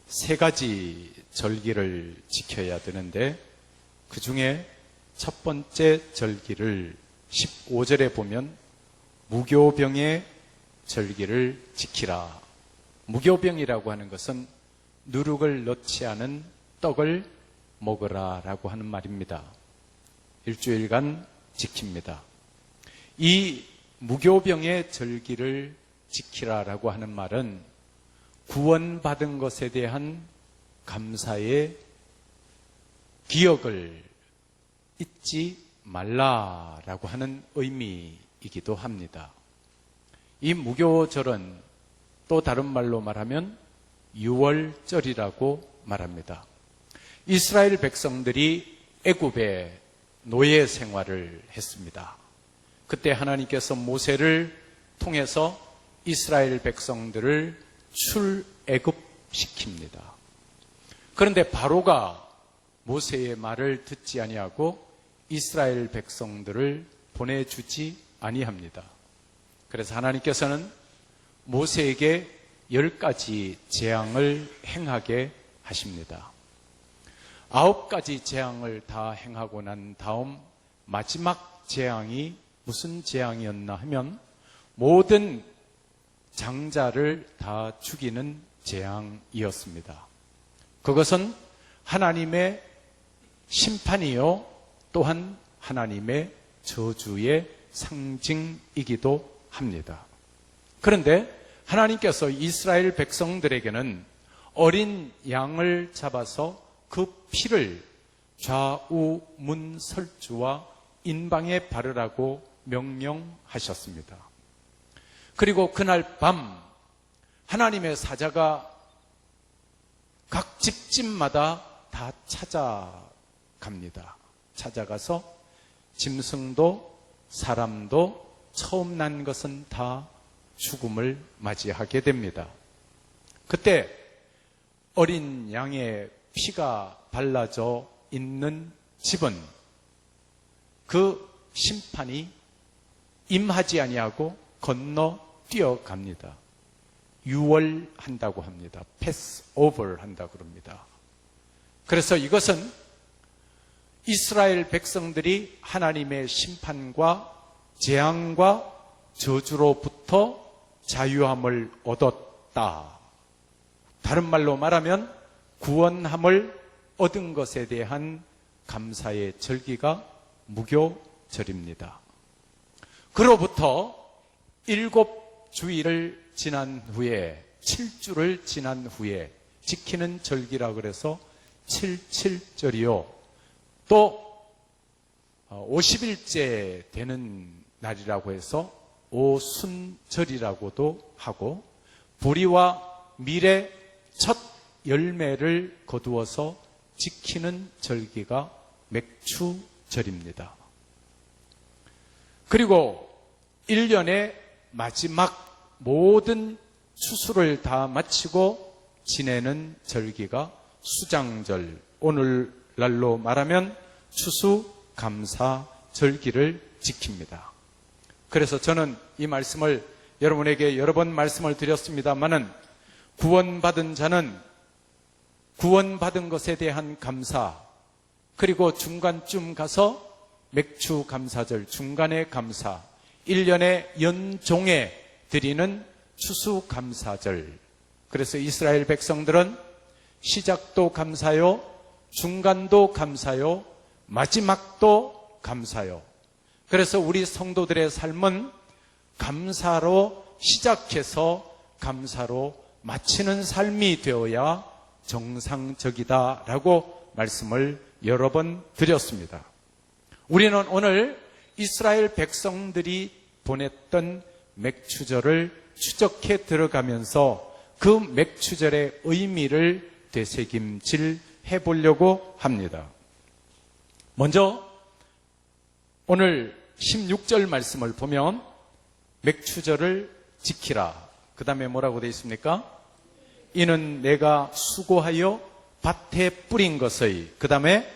세 가지 절기를 지켜야 되는데 그 중에 첫 번째 절기를 15절에 보면 무교병의 절기를 지키라. 무교병이라고 하는 것은 누룩을 넣지 않은 떡을 먹으라 라고 하는 말입니다. 일주일간 지킵니다. 이 무교병의 절기를 지키라라고 하는 말은 구원받은 것에 대한 감사의 기억을 잊지 말라라고 하는 의미이기도 합니다. 이 무교절은 또 다른 말로 말하면 유월절이라고 말합니다. 이스라엘 백성들이 애굽에 노예 생활을 했습니다. 그때 하나님께서 모세를 통해서 이스라엘 백성들을 출애굽시킵니다. 그런데 바로가 모세의 말을 듣지 아니하고 이스라엘 백성들을 보내주지 아니합니다. 그래서 하나님께서는 모세에게 10가지 재앙을 행하게 하십니다. 9가지 재앙을 다 행하고 난 다음 마지막 재앙이 무슨 재앙이었나 하면 모든 장자를 다 죽이는 재앙이었습니다. 그것은 하나님의 심판이요 또한 하나님의 저주의 상징이기도 합니다. 그런데 하나님께서 이스라엘 백성들에게는 어린 양을 잡아서 그 피를 좌우문설주와 인방에 바르라고 명령하셨습니다. 그리고 그날 밤 하나님의 사자가 각 집집마다 다 찾아갑니다. 찾아가서 짐승도 사람도 처음 난 것은 다 죽음을 맞이하게 됩니다. 그때 어린 양의 피가 발라져 있는 집은 그 심판이 임하지 아니하고 건너 뛰어갑니다. 유월한다고 합니다. 패스 오버 한다고 그럽니다. 그래서 이것은 이스라엘 백성들이 하나님의 심판과 재앙과 저주로부터 자유함을 얻었다. 다른 말로 말하면 구원함을 얻은 것에 대한 감사의 절기가 무교절입니다. 그로부터 7주일을 지난 후에 7주를 지난 후에 지키는 절기라고 해서 77절이요. 또 50일째 되는 날이라고 해서 오순절이라고도 하고 보리와 밀의 첫 열매를 거두어서 지키는 절기가 맥추절입니다. 그리고 1년의 마지막 모든 추수를 다 마치고 지내는 절기가 수장절, 오늘날로 말하면 추수감사절기를 지킵니다. 그래서 저는 이 말씀을 여러분에게 여러 번 말씀을 드렸습니다마는 구원받은 자는 구원받은 것에 대한 감사, 그리고 중간쯤 가서 맥추감사절, 중간의 감사, 1년의 연종에 드리는 추수감사절. 그래서 이스라엘 백성들은 시작도 감사요, 중간도 감사요, 마지막도 감사요. 그래서 우리 성도들의 삶은 감사로 시작해서 감사로 마치는 삶이 되어야 정상적이다라고 말씀을 여러 번 드렸습니다. 우리는 오늘 이스라엘 백성들이 보냈던 맥추절을 추적해 들어가면서 그 맥추절의 의미를 되새김질 해보려고 합니다. 먼저 오늘 16절 말씀을 보면 맥추절을 지키라. 그 다음에 뭐라고 되어 있습니까? 이는 내가 수고하여 밭에 뿌린 것의 그 다음에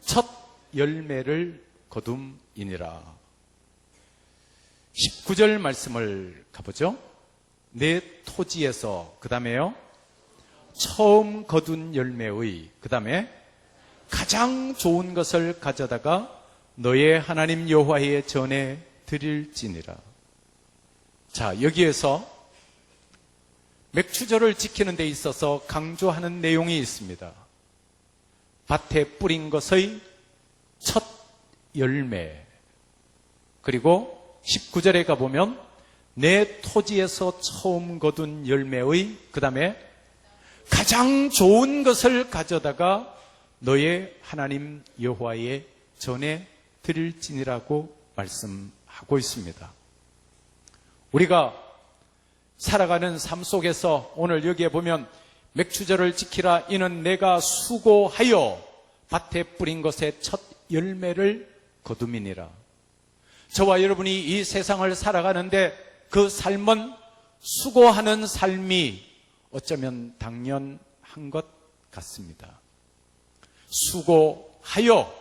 첫 열매를 거둠이니라. 19절 말씀을 가보죠. 내 토지에서 그 다음에요 처음 거둔 열매의, 그 다음에 가장 좋은 것을 가져다가 너의 하나님 여호와의 전에 드릴지니라. 자, 여기에서 맥추절을 지키는 데 있어서 강조하는 내용이 있습니다. 밭에 뿌린 것의 첫 열매, 그리고 19절에 가보면 내 토지에서 처음 거둔 열매의, 그 다음에 가장 좋은 것을 가져다가 너의 하나님 여호와의 전에 드릴지니라고 말씀하고 있습니다. 우리가 살아가는 삶 속에서 오늘 여기에 보면 맥추절을 지키라, 이는 내가 수고하여 밭에 뿌린 것의 첫 열매를 거둠이니라. 저와 여러분이 이 세상을 살아가는데 그 삶은 수고하는 삶이 어쩌면 당연한 것 같습니다. 수고하여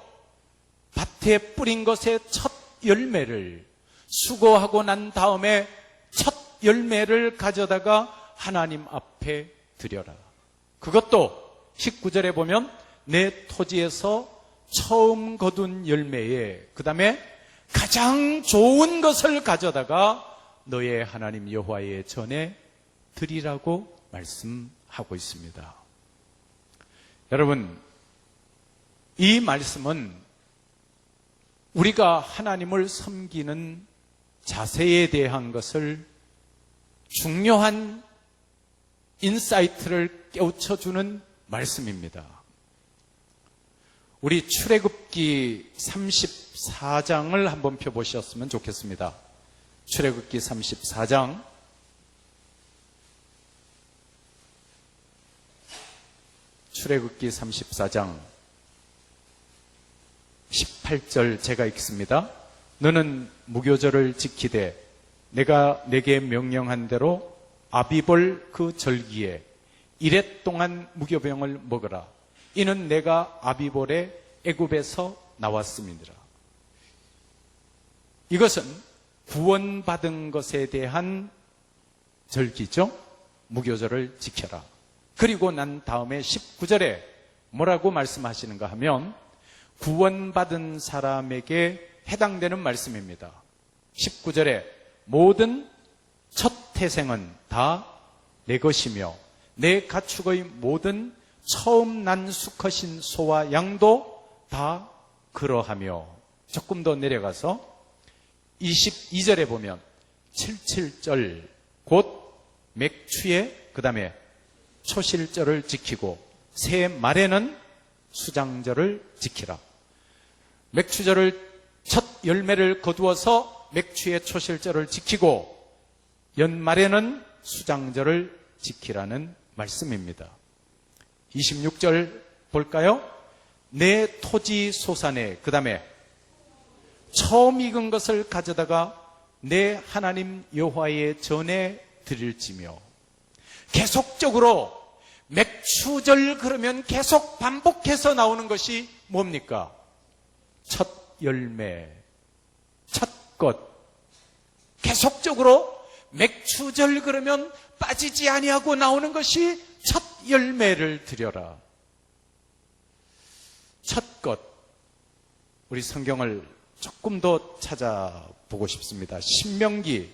밭에 뿌린 것의 첫 열매를, 수고하고 난 다음에 첫 열매를 가져다가 하나님 앞에 드려라. 그것도 19절에 보면 내 토지에서 처음 거둔 열매에, 그 다음에 가장 좋은 것을 가져다가 너의 하나님 여호와의 전에 드리라고 말씀하고 있습니다. 여러분, 이 말씀은 우리가 하나님을 섬기는 자세에 대한 것을, 중요한 인사이트를 깨우쳐주는 말씀입니다. 우리 출애굽기 34장을 한번 펴보셨으면 좋겠습니다. 출애굽기 34장 출애굽기 34장 18절 제가 읽습니다. 너는 무교절을 지키되 내가 내게 명령한 대로 아비볼 그 절기에 이레 동안 무교병을 먹으라. 이는 내가 아비볼의 애굽에서 나왔음이니라. 이것은 구원받은 것에 대한 절기죠. 무교절을 지켜라. 그리고 난 다음에 19절에 뭐라고 말씀하시는가 하면 구원받은 사람에게 해당되는 말씀입니다. 19절에 모든 첫 태생은 다 내 것이며 내 가축의 모든 처음 난 수컷인 소와 양도 다 그러하며, 조금 더 내려가서 22절에 보면 77절 곧 맥추의 그 다음에 초실절을 지키고 새 말에는 수장절을 지키라. 맥추절을 첫 열매를 거두어서 맥추의 초실절을 지키고 연말에는 수장절을 지키라는 말씀입니다. 26절 볼까요? 내 토지 소산에, 그 다음에 처음 익은 것을 가져다가 내 하나님 여호와의 전에 드릴지며. 계속적으로 맥추절 그러면 계속 반복해서 나오는 것이 뭡니까? 첫 열매, 첫 것. 계속적으로 맥추절 그러면 빠지지 아니하고 나오는 것이 첫 열매를 드려라. 첫 것. 우리 성경을 조금 더 찾아보고 싶습니다. 신명기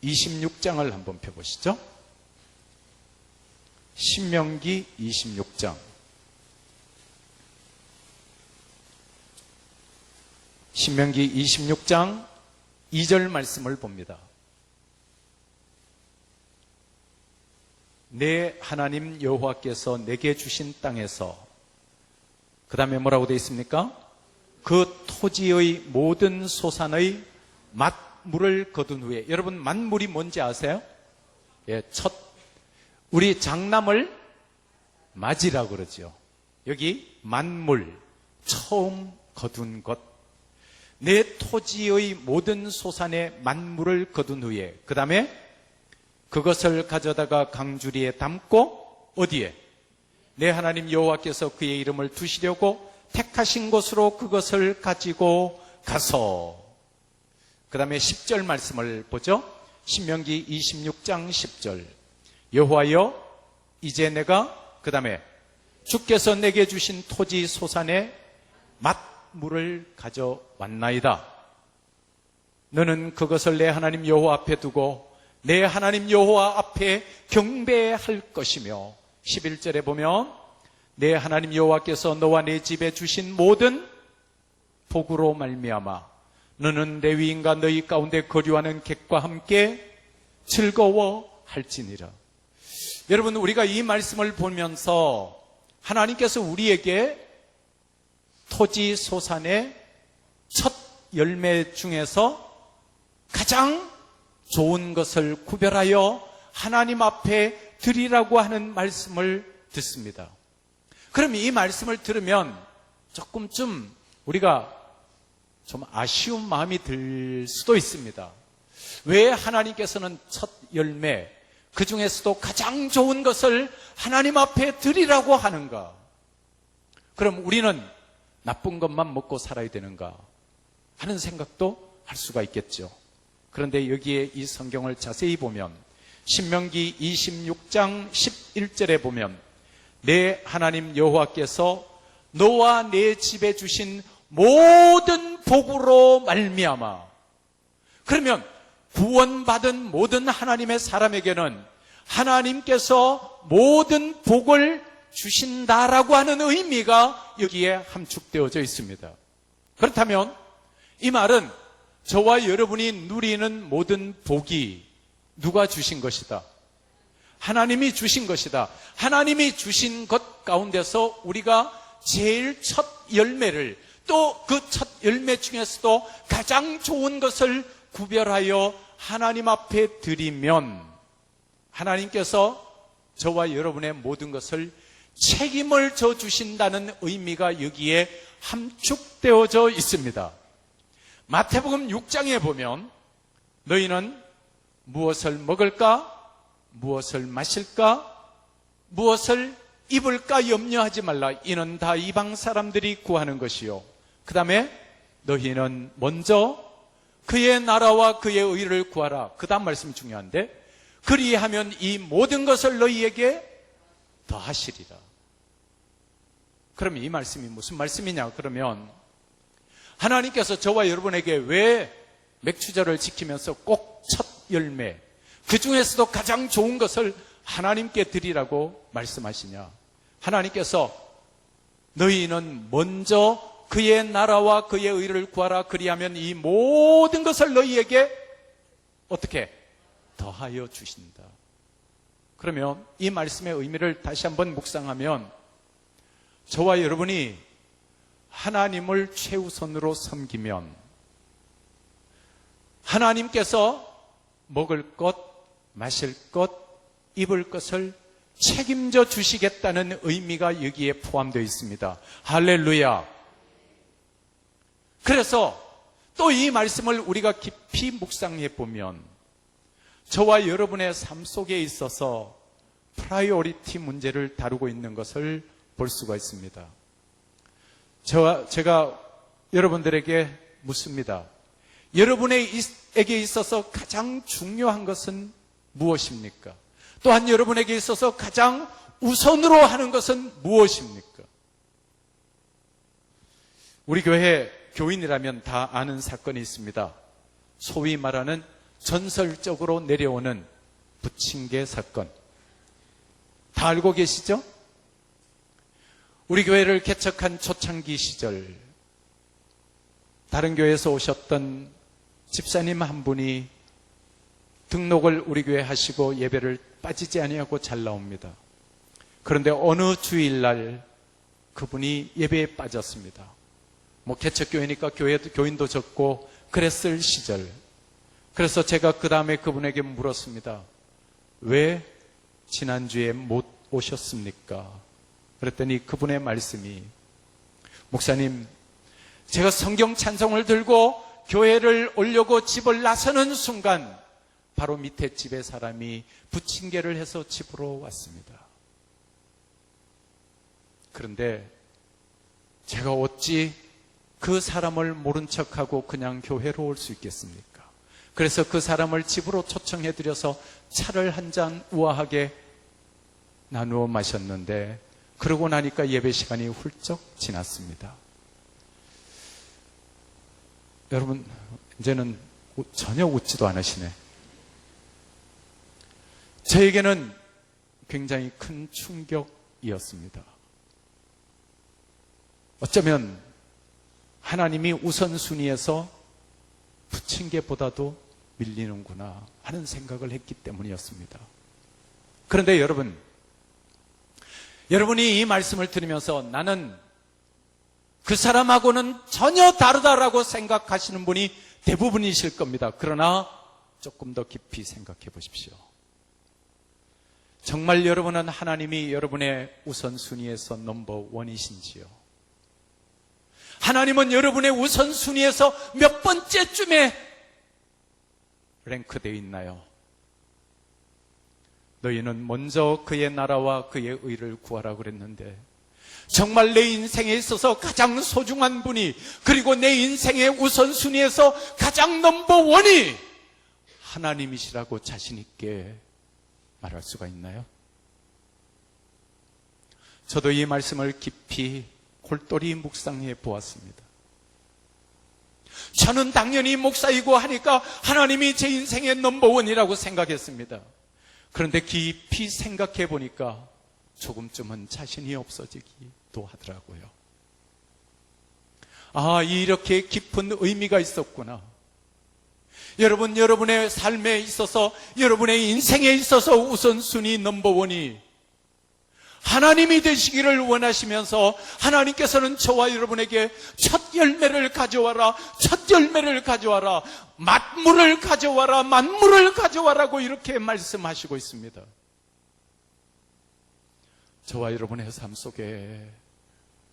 26장을 한번 펴보시죠. 신명기 26장. 신명기 26장 2절 말씀을 봅니다. 내 하나님 여호와께서 내게 주신 땅에서, 그 다음에 뭐라고 되어 있습니까? 그 토지의 모든 소산의 만물을 거둔 후에. 여러분, 만물이 뭔지 아세요? 예, 우리 장남을 맞이라고 그러죠. 여기 만물, 처음 거둔 것. 내 토지의 모든 소산의 만물을 거둔 후에, 그 다음에 그것을 가져다가 강주리에 담고 어디에? 내 하나님 여호와께서 그의 이름을 두시려고 택하신 곳으로 그것을 가지고 가서. 그 다음에 10절 말씀을 보죠. 신명기 26장 10절. 여호와여, 이제 내가 그 다음에 주께서 내게 주신 토지 소산의 맛물을 가져왔나이다. 너는 그것을 내 하나님 여호와 앞에 두고 내 하나님 여호와 앞에 경배할 것이며 11절에 보면 내 하나님 여호와께서 너와 내 집에 주신 모든 복으로 말미암아 너는 레위인과 너희 가운데 거류하는 객과 함께 즐거워할지니라. 여러분, 우리가 이 말씀을 보면서 하나님께서 우리에게 토지 소산의 첫 열매 중에서 가장 좋은 것을 구별하여 하나님 앞에 드리라고 하는 말씀을 듣습니다. 그럼 이 말씀을 들으면 조금쯤 우리가 좀 아쉬운 마음이 들 수도 있습니다. 왜 하나님께서는 첫 열매, 그 중에서도 가장 좋은 것을 하나님 앞에 드리라고 하는가? 그럼 우리는 나쁜 것만 먹고 살아야 되는가? 하는 생각도 할 수가 있겠죠. 그런데 여기에 이 성경을 자세히 보면 신명기 26장 11절에 보면 내 하나님 여호와께서 너와 내 집에 주신 모든 복으로 말미암아. 그러면 구원받은 모든 하나님의 사람에게는 하나님께서 모든 복을 주신다라고 하는 의미가 여기에 함축되어져 있습니다. 그렇다면 이 말은 저와 여러분이 누리는 모든 복이 누가 주신 것이다? 하나님이 주신 것이다. 하나님이 주신 것 가운데서 우리가 제일 첫 열매를, 또 그 첫 열매 중에서도 가장 좋은 것을 구별하여 하나님 앞에 드리면 하나님께서 저와 여러분의 모든 것을 책임을 져 주신다는 의미가 여기에 함축되어져 있습니다. 마태복음 6장에 보면 너희는 무엇을 먹을까? 무엇을 마실까? 무엇을 입을까 염려하지 말라. 이는 다 이방 사람들이 구하는 것이요. 그 다음에 너희는 먼저 그의 나라와 그의 의를 구하라. 그 다음 말씀이 중요한데 그리하면 이 모든 것을 너희에게 더하시리라. 그럼 이 말씀이 무슨 말씀이냐? 그러면 하나님께서 저와 여러분에게 왜 맥추절을 지키면서 꼭 첫 열매, 그 중에서도 가장 좋은 것을 하나님께 드리라고 말씀하시냐? 하나님께서 너희는 먼저 그의 나라와 그의 의를 구하라. 그리하면 이 모든 것을 너희에게 어떻게? 더하여 주신다. 그러면 이 말씀의 의미를 다시 한번 묵상하면 저와 여러분이 하나님을 최우선으로 섬기면 하나님께서 먹을 것, 마실 것, 입을 것을 책임져 주시겠다는 의미가 여기에 포함되어 있습니다. 할렐루야. 그래서 또 이 말씀을 우리가 깊이 묵상해 보면 저와 여러분의 삶 속에 있어서 프라이오리티 문제를 다루고 있는 것을 볼 수가 있습니다. 제가 여러분들에게 묻습니다. 여러분에게 있어서 가장 중요한 것은 무엇입니까? 또한 여러분에게 있어서 가장 우선으로 하는 것은 무엇입니까? 우리 교회 교인이라면 다 아는 사건이 있습니다. 소위 말하는 전설적으로 내려오는 부침개 사건. 다 알고 계시죠? 우리 교회를 개척한 초창기 시절 다른 교회에서 오셨던 집사님 한 분이 등록을 우리 교회에 하시고 예배를 빠지지 아니하고 잘 나옵니다. 그런데 어느 주일날 그분이 예배에 빠졌습니다. 개척교회니까 교인도 적고 그랬을 시절. 그래서 제가 그 다음에 그분에게 물었습니다. 왜 지난주에 못 오셨습니까? 그랬더니 그분의 말씀이 목사님, 제가 성경 찬송을 들고 교회를 오려고 집을 나서는 순간 바로 밑에 집에 사람이 부침개를 해서 집으로 왔습니다. 그런데 제가 어찌 그 사람을 모른 척하고 그냥 교회로 올 수 있겠습니까? 그래서 그 사람을 집으로 초청해드려서 차를 한 잔 우아하게 나누어 마셨는데 그러고 나니까 예배 시간이 훌쩍 지났습니다. 여러분, 이제는 전혀 웃지도 않으시네. 저에게는 굉장히 큰 충격이었습니다. 어쩌면 하나님이 우선순위에서 부침개보다도 밀리는구나 하는 생각을 했기 때문이었습니다. 그런데 여러분이 이 말씀을 들으면서 나는 그 사람하고는 전혀 다르다라고 생각하시는 분이 대부분이실 겁니다. 그러나 조금 더 깊이 생각해 보십시오. 정말 여러분은 하나님이 여러분의 우선순위에서 넘버원이신지요? 하나님은 여러분의 우선순위에서 몇 번째쯤에 랭크되어 있나요? 너희는 먼저 그의 나라와 그의 의를 구하라 그랬는데 정말 내 인생에 있어서 가장 소중한 분이, 그리고 내 인생의 우선순위에서 가장 넘버원이 하나님이시라고 자신 있게 말할 수가 있나요? 저도 이 말씀을 깊이 골똘히 묵상해 보았습니다. 저는 당연히 목사이고 하니까 하나님이 제 인생의 넘버원이라고 생각했습니다. 그런데 깊이 생각해 보니까 조금쯤은 자신이 없어지기도 하더라고요. 아, 이렇게 깊은 의미가 있었구나. 여러분, 여러분의 삶에 있어서, 여러분의 인생에 있어서 우선순위 넘버원이 하나님이 되시기를 원하시면서 하나님께서는 저와 여러분에게 첫 열매를 가져와라, 첫 열매를 가져와라, 만물을 가져와라, 만물을 가져와라고 이렇게 말씀하시고 있습니다. 저와 여러분의 삶 속에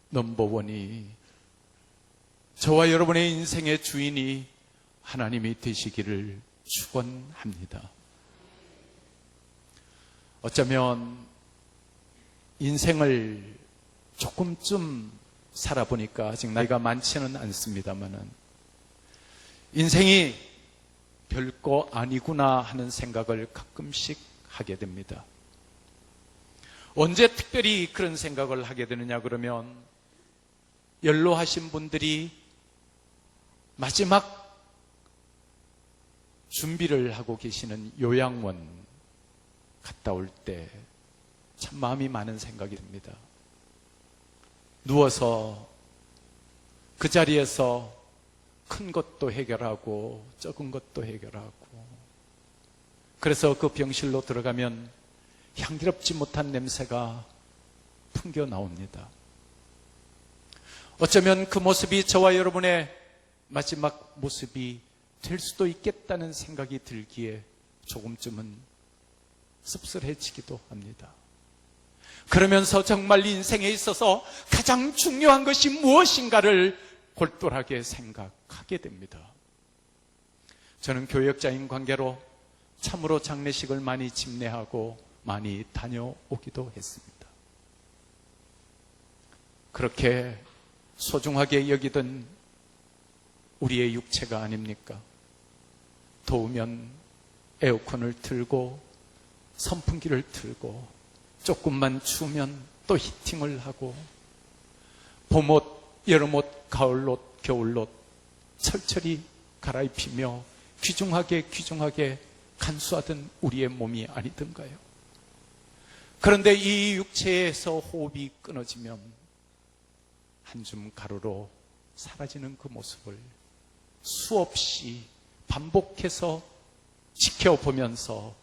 넘버원이, 저와 여러분의 인생의 주인이 하나님이 되시기를 축원합니다. 어쩌면 인생을 조금쯤 살아보니까, 아직 나이가 많지는 않습니다만은, 인생이 별거 아니구나 하는 생각을 가끔씩 하게 됩니다. 언제 특별히 그런 생각을 하게 되느냐 그러면, 연로하신 분들이 마지막 준비를 하고 계시는 요양원 갔다 올 때 참 마음이 많은 생각이 듭니다. 누워서 그 자리에서 큰 것도 해결하고 적은 것도 해결하고, 그래서 그 병실로 들어가면 향기롭지 못한 냄새가 풍겨 나옵니다. 어쩌면 그 모습이 저와 여러분의 마지막 모습이 될 수도 있겠다는 생각이 들기에 조금쯤은 씁쓸해지기도 합니다. 그러면서 정말 인생에 있어서 가장 중요한 것이 무엇인가를 골똘하게 생각하게 됩니다. 저는 교역자인 관계로 참으로 장례식을 많이 집례하고 많이 다녀오기도 했습니다. 그렇게 소중하게 여기던 우리의 육체가 아닙니까? 더우면 에어컨을 틀고 선풍기를 틀고, 조금만 추우면 또 히팅을 하고, 봄옷, 여름옷, 가을옷, 겨울옷 철철이 갈아입히며 귀중하게 간수하던 우리의 몸이 아니던가요? 그런데 이 육체에서 호흡이 끊어지면 한 줌 가루로 사라지는 그 모습을 수없이 반복해서 지켜보면서,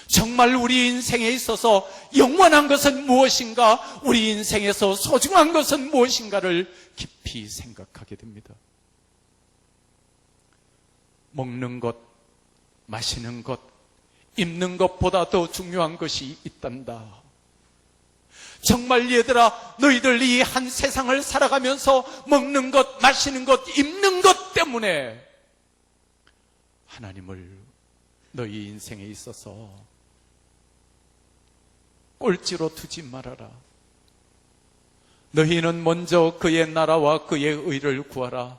정말 우리 인생에 있어서 영원한 것은 무엇인가, 우리 인생에서 소중한 것은 무엇인가를 깊이 생각하게 됩니다. 먹는 것, 마시는 것, 입는 것보다 더 중요한 것이 있단다. 정말 얘들아, 너희들 이 한 세상을 살아가면서 먹는 것, 마시는 것, 입는 것 때문에 하나님을 너희 인생에 있어서 꼴찌로 두지 말아라. 너희는 먼저 그의 나라와 그의 의를 구하라.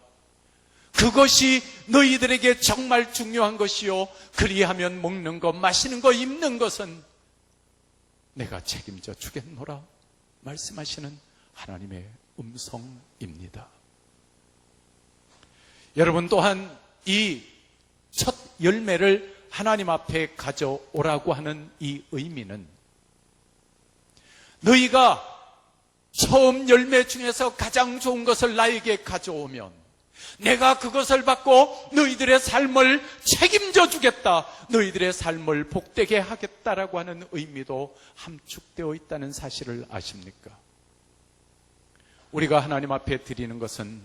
그것이 너희들에게 정말 중요한 것이요, 그리하면 먹는 것, 마시는 것, 입는 것은 내가 책임져 주겠노라 말씀하시는 하나님의 음성입니다. 여러분 또한 이 첫 열매를 하나님 앞에 가져오라고 하는 이 의미는 너희가 처음 열매 중에서 가장 좋은 것을 나에게 가져오면 내가 그것을 받고 너희들의 삶을 책임져 주겠다, 너희들의 삶을 복되게 하겠다라고 하는 의미도 함축되어 있다는 사실을 아십니까? 우리가 하나님 앞에 드리는 것은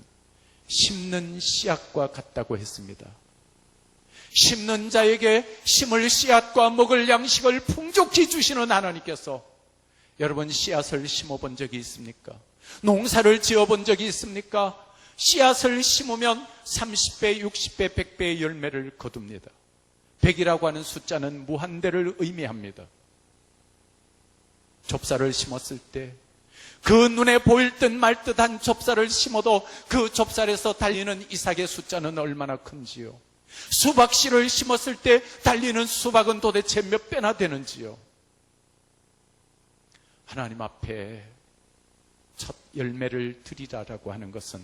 심는 씨앗과 같다고 했습니다. 심는 자에게 심을 씨앗과 먹을 양식을 풍족히 주시는 하나님께서 여러분 씨앗을 심어본 적이 있습니까? 농사를 지어본 적이 있습니까? 씨앗을 심으면 30배, 60배, 100배의 열매를 거둡니다. 100이라고 하는 숫자는 무한대를 의미합니다. 좁쌀을 심었을 때 그 눈에 보일 듯 말 듯한 좁쌀을 심어도 그 좁쌀에서 달리는 이삭의 숫자는 얼마나 큰지요. 수박씨를 심었을 때 달리는 수박은 도대체 몇 배나 되는지요. 하나님 앞에 첫 열매를 드리라라고 하는 것은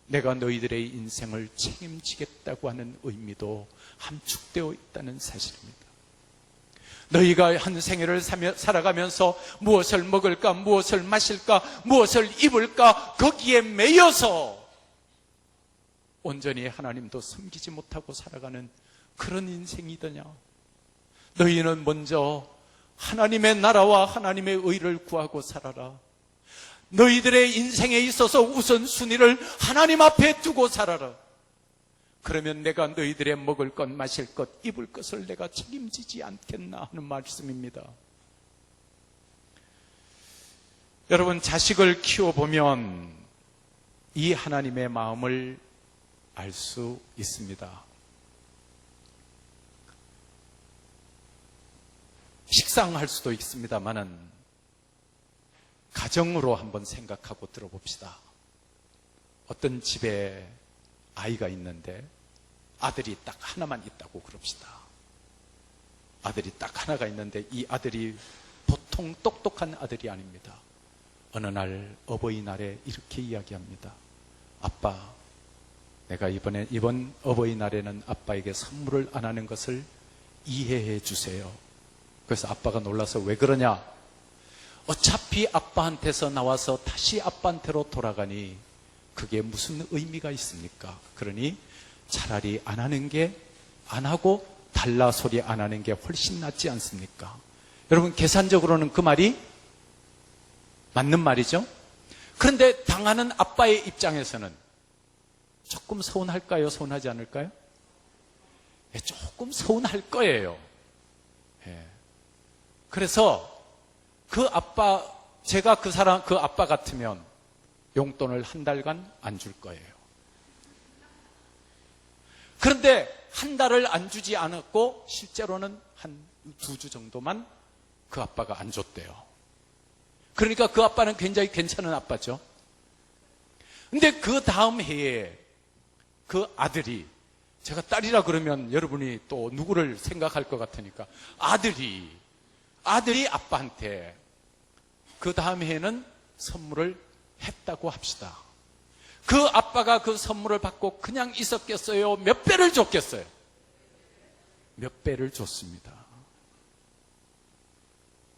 내가 너희들의 인생을 책임지겠다고 하는 의미도 함축되어 있다는 사실입니다. 너희가 한 생애를 살아가면서 무엇을 먹을까, 무엇을 마실까, 무엇을 입을까 거기에 매여서 온전히 하나님도 섬기지 못하고 살아가는 그런 인생이더냐? 너희는 먼저 하나님의 나라와 하나님의 의를 구하고 살아라. 너희들의 인생에 있어서 우선순위를 하나님 앞에 두고 살아라. 그러면 내가 너희들의 먹을 것, 마실 것, 입을 것을 내가 책임지지 않겠나 하는 말씀입니다. 여러분, 자식을 키워보면 이 하나님의 마음을 알 수 있습니다. 식상할 수도 있습니다만은 가정으로 한번 생각하고 들어봅시다. 어떤 집에 아이가 있는데 아들이 딱 하나만 있다고 그럽시다. 아들이 딱 하나가 있는데 이 아들이 보통 똑똑한 아들이 아닙니다. 어느 날 어버이날에 이렇게 이야기합니다. 아빠, 내가 이번 어버이날에는 아빠에게 선물을 안 하는 것을 이해해 주세요. 그래서 아빠가 놀라서 왜 그러냐? 어차피 아빠한테서 나와서 다시 아빠한테로 돌아가니 그게 무슨 의미가 있습니까? 그러니 차라리 안 하는 게, 안 하고 달라 소리 안 하는 게 훨씬 낫지 않습니까? 여러분, 계산적으로는 그 말이 맞는 말이죠? 그런데 당하는 아빠의 입장에서는 조금 서운할까요? 서운하지 않을까요? 예, 조금 서운할 거예요. 예. 그래서 그 아빠, 제가 그 아빠 같으면 용돈을 한 달간 안 줄 거예요. 그런데 한 달을 안 주지 않았고 실제로는 한 2주 정도만 그 아빠가 안 줬대요. 그러니까 그 아빠는 굉장히 괜찮은 아빠죠. 근데 그 다음 해에 그 아들이, 제가 딸이라 그러면 여러분이 또 누구를 생각할 것 같으니까 아들이 아빠한테 그 다음 해에는 선물을 했다고 합시다. 그 아빠가 그 선물을 받고 그냥 있었겠어요? 몇 배를 줬겠어요? 몇 배를 줬습니다.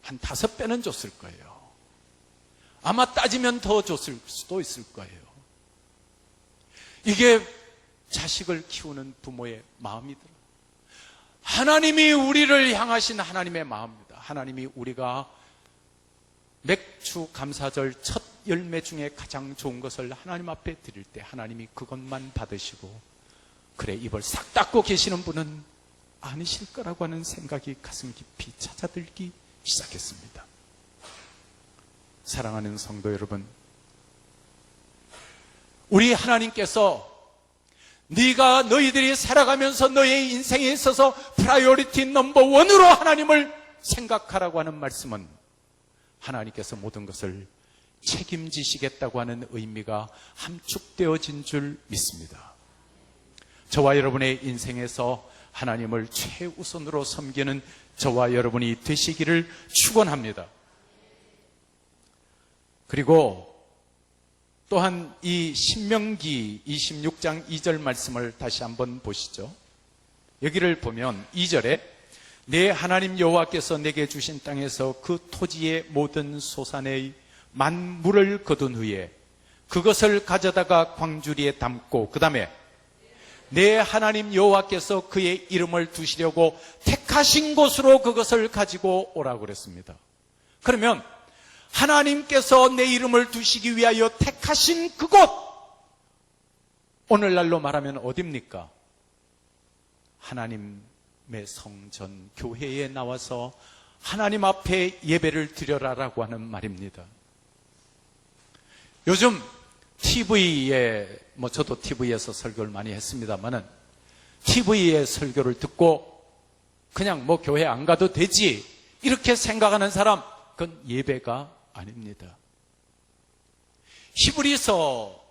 한 5배는 줬을 거예요. 아마 따지면 더 줬을 수도 있을 거예요. 이게 자식을 키우는 부모의 마음이더라. 하나님이 우리를 향하신 하나님의 마음입니다. 하나님이 우리가 맥주 감사절 첫 열매 중에 가장 좋은 것을 하나님 앞에 드릴 때 하나님이 그것만 받으시고 그래 입을 싹 닫고 계시는 분은 아니실 거라고 하는 생각이 가슴 깊이 찾아들기 시작했습니다. 사랑하는 성도 여러분, 우리 하나님께서 네가 너희들이 살아가면서 너의 인생에 있어서 프라이어리티 넘버 원으로 하나님을 생각하라고 하는 말씀은 하나님께서 모든 것을 책임지시겠다고 하는 의미가 함축되어진 줄 믿습니다. 저와 여러분의 인생에서 하나님을 최우선으로 섬기는 저와 여러분이 되시기를 축원합니다. 그리고 또한 이 신명기 26장 2절 말씀을 다시 한번 보시죠. 여기를 보면 2절에 내 하나님 여호와께서 내게 주신 땅에서 그 토지의 모든 소산의 만물을 거둔 후에 그것을 가져다가 광주리에 담고 그 다음에 내 하나님 여호와께서 그의 이름을 두시려고 택하신 곳으로 그것을 가지고 오라고 그랬습니다. 그러면 하나님께서 내 이름을 두시기 위하여 택하신 그곳, 오늘날로 말하면 어디입니까? 하나님의 성전, 교회에 나와서 하나님 앞에 예배를 드려라라고 하는 말입니다. 요즘 TV에, 저도 TV에서 설교를 많이 했습니다만은 TV의 설교를 듣고 그냥 교회 안 가도 되지 이렇게 생각하는 사람, 그건 예배가 아닙니다. 히브리서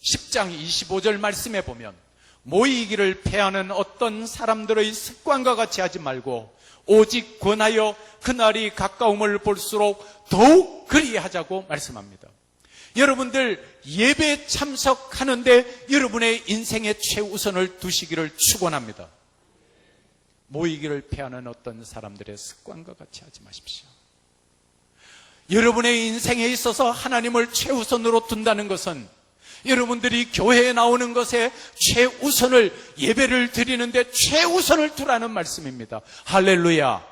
10장 25절 말씀에 보면 모이기를 패하는 어떤 사람들의 습관과 같이 하지 말고 오직 권하여 그날이 가까움을 볼수록 더욱 그리하자고 말씀합니다. 여러분들 예배 참석하는데 여러분의 인생의 최우선을 두시기를 축원합니다. 모이기를 패하는 어떤 사람들의 습관과 같이 하지 마십시오. 여러분의 인생에 있어서 하나님을 최우선으로 둔다는 것은 여러분들이 교회에 나오는 것에 최우선을, 예배를 드리는데 최우선을 두라는 말씀입니다. 할렐루야.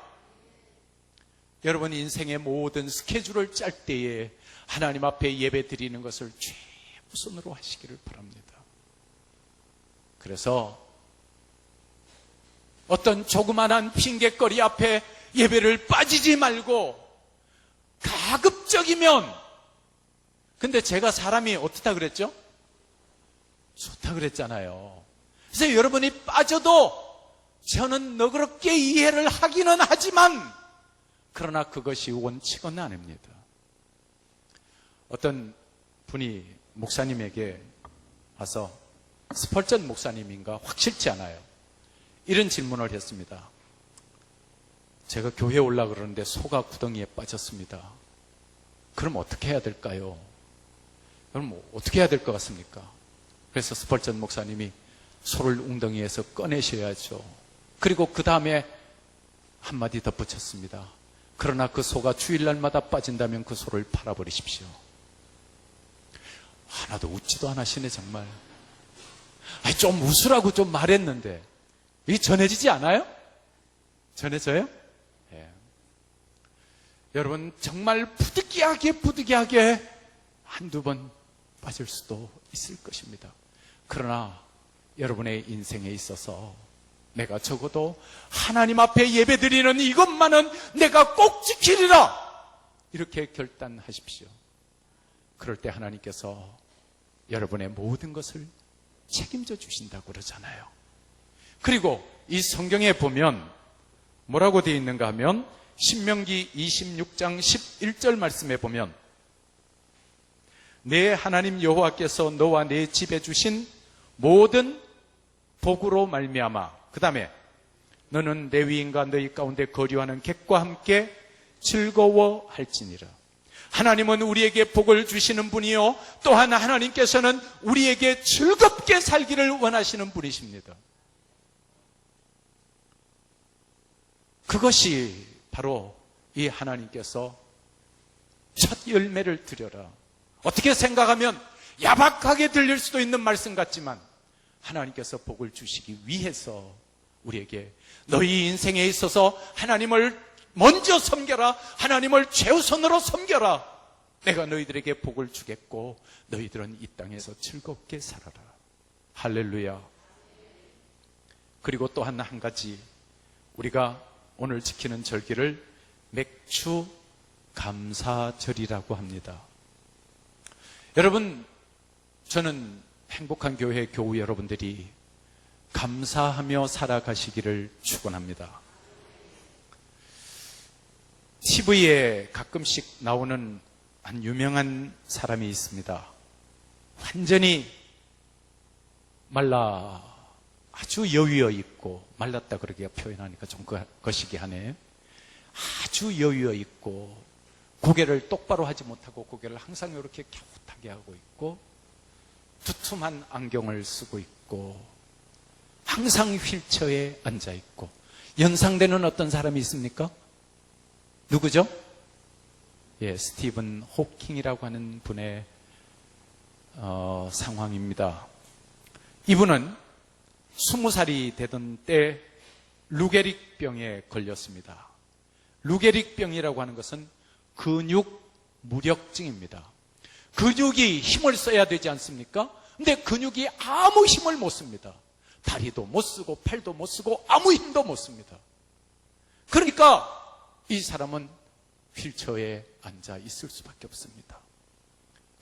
여러분 인생의 모든 스케줄을 짤 때에 하나님 앞에 예배 드리는 것을 최우선으로 하시기를 바랍니다. 그래서 어떤 조그만한 핑곗거리 앞에 예배를 빠지지 말고 가급적이면, 근데 제가 사람이 어떻다 그랬죠? 좋다 그랬잖아요. 그래서 여러분이 빠져도 저는 너그럽게 이해를 하기는 하지만 그러나 그것이 원칙은 아닙니다. 어떤 분이 목사님에게 와서, 스펄전 목사님인가 확실치 않아요, 이런 질문을 했습니다. 제가 교회에 올라 그러는데 소가 구덩이에 빠졌습니다. 그럼 어떻게 해야 될까요? 그럼 어떻게 해야 될 것 같습니까? 그래서 스펄전 목사님이 소를 웅덩이에서 꺼내셔야죠. 그리고 그 다음에 한마디 덧붙였습니다. 그러나 그 소가 주일날마다 빠진다면 그 소를 팔아버리십시오. 하나도 웃지도 않으시네 정말. 좀 웃으라고 좀 말했는데 이게 전해지지 않아요? 전해져요? 예. 여러분 정말 부득이하게 한두 번 빠질 수도 있을 것입니다. 그러나 여러분의 인생에 있어서 내가 적어도 하나님 앞에 예배드리는 이것만은 내가 꼭 지키리라, 이렇게 결단하십시오. 그럴 때 하나님께서 여러분의 모든 것을 책임져 주신다고 그러잖아요. 그리고 이 성경에 보면 뭐라고 되어 있는가 하면 신명기 26장 11절 말씀에 보면 내 하나님 여호와께서 너와 내 집에 주신 모든 복으로 말미암아, 그 다음에 너는 레위인과 너희 가운데 거류하는 객과 함께 즐거워할지니라. 하나님은 우리에게 복을 주시는 분이요, 또한 하나님께서는 우리에게 즐겁게 살기를 원하시는 분이십니다. 그것이 바로 이 하나님께서 첫 열매를 드려라, 어떻게 생각하면 야박하게 들릴 수도 있는 말씀 같지만 하나님께서 복을 주시기 위해서 우리에게 너희 인생에 있어서 하나님을 먼저 섬겨라, 하나님을 최우선으로 섬겨라, 내가 너희들에게 복을 주겠고 너희들은 이 땅에서 즐겁게 살아라. 할렐루야. 그리고 또 한 가지, 우리가 오늘 지키는 절기를 맥주 감사절이라고 합니다. 여러분, 저는 행복한 교회 교우 여러분들이 감사하며 살아가시기를 축원합니다. TV에 가끔씩 나오는 한 유명한 사람이 있습니다. 완전히 아주 여위어 있고 말랐다 그러기가 표현하니까 좀 거시기 하네. 아주 여유 있고 고개를 똑바로 하지 못하고 고개를 항상 이렇게 갸웃하게 하고 있고 두툼한 안경을 쓰고 있고 항상 휠체어에 앉아 있고 연상되는 어떤 사람이 있습니까? 누구죠? 예, 스티븐 호킹이라고 하는 분의 상황입니다. 이분은 20살이 되던 때 루게릭병에 걸렸습니다. 루게릭병이라고 하는 것은 근육 무력증입니다. 근육이 힘을 써야 되지 않습니까? 근데 근육이 아무 힘을 못 씁니다. 다리도 못 쓰고 팔도 못 쓰고 아무 힘도 못 씁니다. 그러니까 이 사람은 휠체어에 앉아 있을 수밖에 없습니다.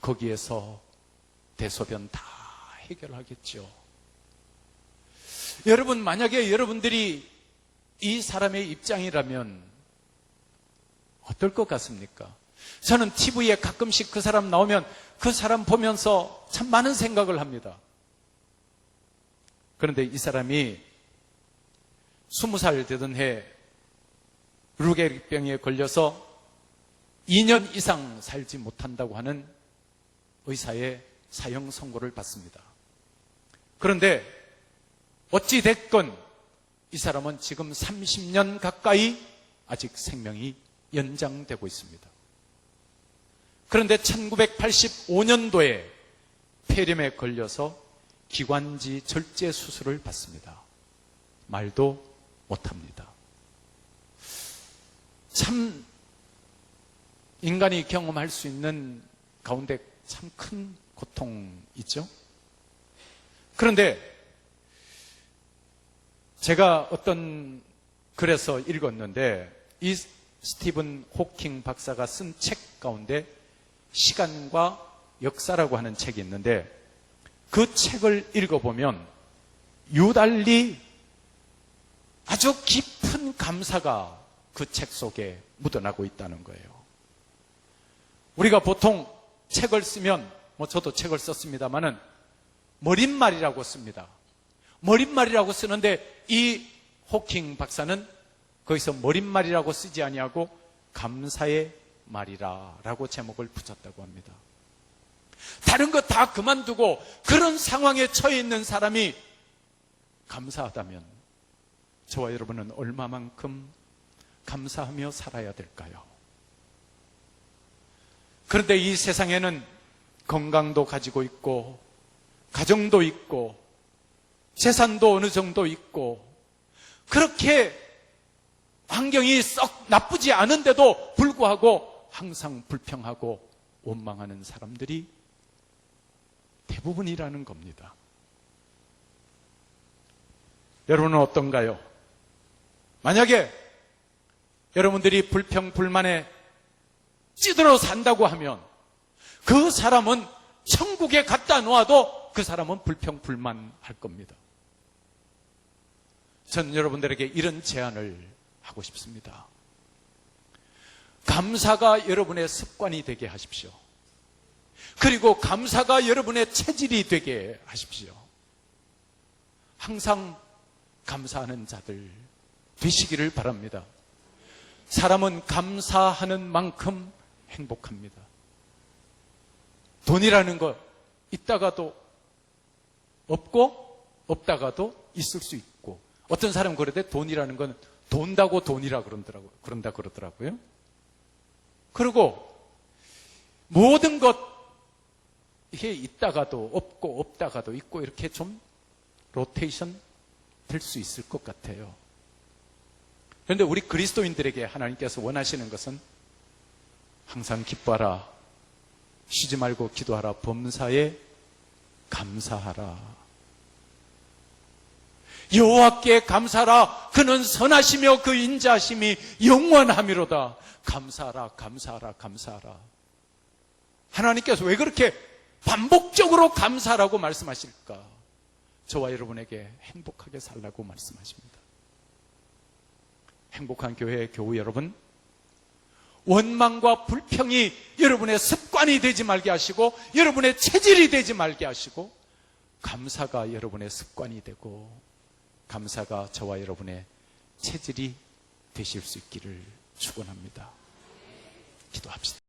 거기에서 대소변 다 해결하겠죠. 여러분, 만약에 여러분들이 이 사람의 입장이라면 어떨 것 같습니까? 저는 TV에 가끔씩 그 사람 나오면 그 사람 보면서 참 많은 생각을 합니다. 그런데 이 사람이 20살 되던 해 루게릭병에 걸려서 2년 이상 살지 못한다고 하는 의사의 사형 선고를 받습니다. 그런데 어찌 됐건 이 사람은 지금 30년 가까이 아직 생명이 연장되고 있습니다. 그런데 1985년도에 폐렴에 걸려서 기관지 절제 수술을 받습니다. 말도 못합니다. 참 인간이 경험할 수 있는 가운데 참 큰 고통이죠. 그런데 제가 어떤 글에서 읽었는데 이 스티븐 호킹 박사가 쓴 책 가운데 시간과 역사라고 하는 책이 있는데 그 책을 읽어보면 유달리 아주 깊은 감사가 그 책 속에 묻어나고 있다는 거예요. 우리가 보통 책을 쓰면 저도 책을 썼습니다마는 머릿말이라고 씁니다. 머릿말이라고 쓰는데 이 호킹 박사는 거기서 머릿말이라고 쓰지 아니하고 감사의 말이라 라고 제목을 붙였다고 합니다. 다른 거 다 그만두고 그런 상황에 처해 있는 사람이 감사하다면 저와 여러분은 얼마만큼 감사하며 살아야 될까요? 그런데 이 세상에는 건강도 가지고 있고 가정도 있고 재산도 어느 정도 있고 그렇게 환경이 썩 나쁘지 않은데도 불구하고 항상 불평하고 원망하는 사람들이 대부분이라는 겁니다. 여러분은 어떤가요? 만약에 여러분들이 불평, 불만에 찌들어 산다고 하면 그 사람은 천국에 갖다 놓아도 그 사람은 불평, 불만할 겁니다. 저는 여러분들에게 이런 제안을 하고 싶습니다. 감사가 여러분의 습관이 되게 하십시오. 그리고 감사가 여러분의 체질이 되게 하십시오. 항상 감사하는 자들 되시기를 바랍니다. 사람은 감사하는 만큼 행복합니다. 돈이라는 것 있다가도 없고 없다가도 있을 수 있고 어떤 사람은 그러대 돈이라는 건 돈다고 돈이라 그런다 그러더라고요. 그리고 모든 것 이게 있다가도 없고 없다가도 있고 이렇게 좀 로테이션 될 수 있을 것 같아요. 그런데 우리 그리스도인들에게 하나님께서 원하시는 것은 항상 기뻐하라, 쉬지 말고 기도하라, 범사에 감사하라. 여호와께 감사하라. 그는 선하시며 그 인자하심이 영원하미로다. 감사하라, 감사하라, 감사하라. 하나님께서 왜 그렇게 반복적으로 감사하라고 말씀하실까? 저와 여러분에게 행복하게 살라고 말씀하십니다. 행복한 교회 교우 여러분, 원망과 불평이 여러분의 습관이 되지 말게 하시고 여러분의 체질이 되지 말게 하시고 감사가 여러분의 습관이 되고 감사가 저와 여러분의 체질이 되실 수 있기를 축원합니다. 기도합시다.